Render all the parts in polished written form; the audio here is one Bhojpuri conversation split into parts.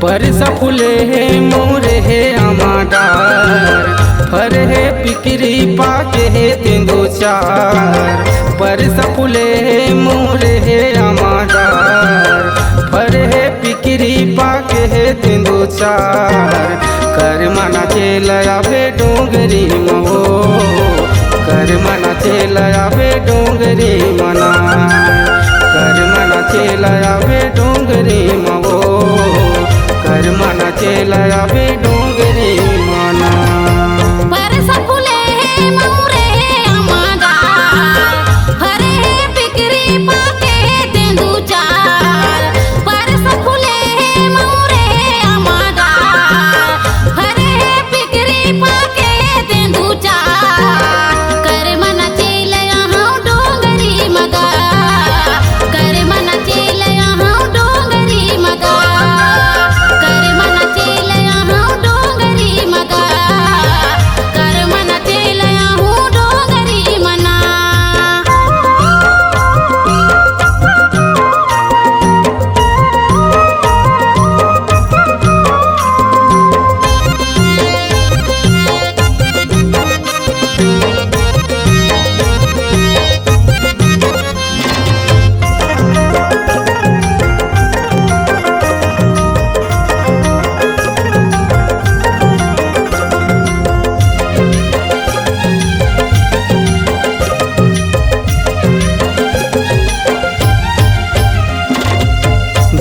परसा फुले है मोरे है आमाडार, फर है पिकरी पाके है तेंदो चार। परसा फुले है मोरे है आमाडार, फर है पिकरी पाके है तेंदो चार। कर मना चेलया बे डोंगरी महो, कर मना चेलया बे डोंगरी मना, कर मना चेलया बे डोंगरी महो, कर मना चेलया बे डोंगरी मना। परसा फुले है मोरे आमाडार, फर है पिकरी पाके तेंदू चार। परसा फुले है मोरे आमाडार, फर है पिकरी पाके तेंदू चार। कर मना चेलया हूँ डोंगरी मगा, कर मना चेलया हूँ डोंगरी मगा, कर मना चेलया हूँ डोंगरी मगा, कर मना चेलया हूँ डोंगरी मना।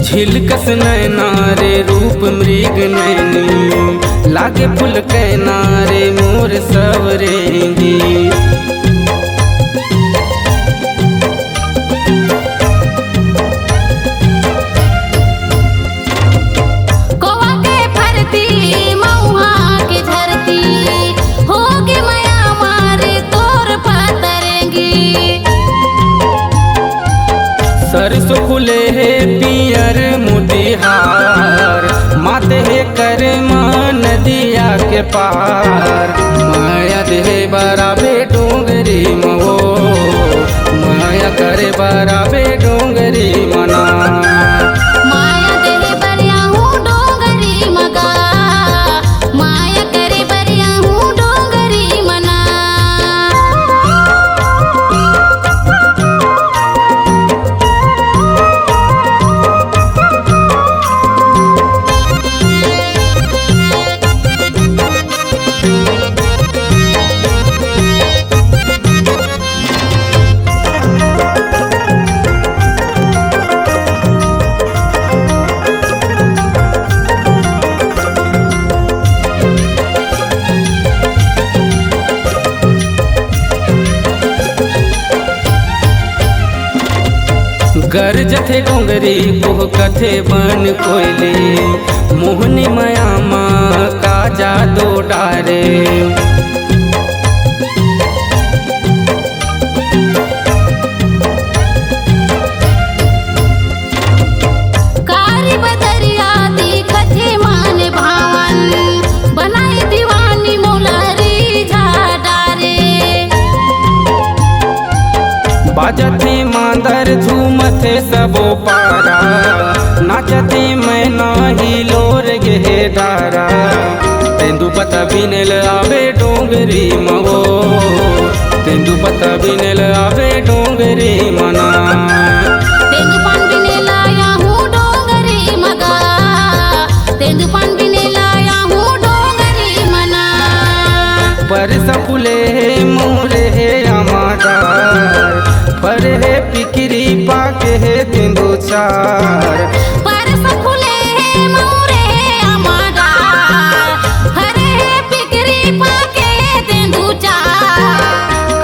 झिलकस नैना रे रूप मृग नैनी, लागे फुल कैना रे मोर सवरेंगी। कोवा के फरती मऊहा के धरती, होगी मया मारे तोर पतरेंगी। सरसों फुले है पियर मोतिहार, माते है कर नदिया के पार। माया दे बराबे डोंगरी महो, माया करे बराबे डोंगरी मना। माया दे बरिया हूँ डोंगरी मगा, माया करे बरिया हूँ डोंगरी मना। गरजथे डोंगरी कोह कथे बन कोयली, मोहनी मया माँ का जादू डारे। कारी बदरिया दिखथे मान भावन, बनाई दीवानी मोलरी झाडारे। बाजथे मांदर झूमथे सबो पारा, नाचथे मैं नाही लोर गे डारा। तेंदु पता बिनल आवे डोंगरी महो, तेंदु पता बिनल आवे डोंगरी मना। तेंदुपान बिने लाया हूँ डोंगरी मगा, तेंदुपान बिने लाया हूँ डोंगरी मना। परसा फुले है मोरे है आमाडार, फर है पिकरी पाके है तेंदो चार। परसा फुले है मोरे आमाडार, फर है पिकरी पाके तेंदू चार।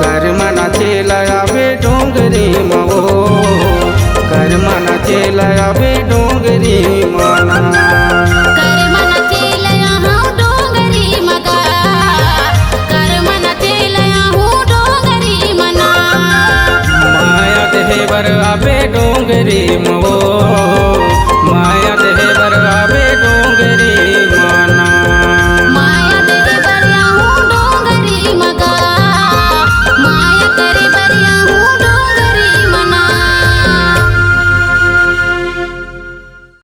कर मना चेलया बे डोंगरी डोंगरी मो कर मना चेल अबे डोंगरी मना कर मन चेल यहाँ डोंगरी मगा कर मन चेल यहाँ डोंगरी मना माया देवर अबे डोंगरी मो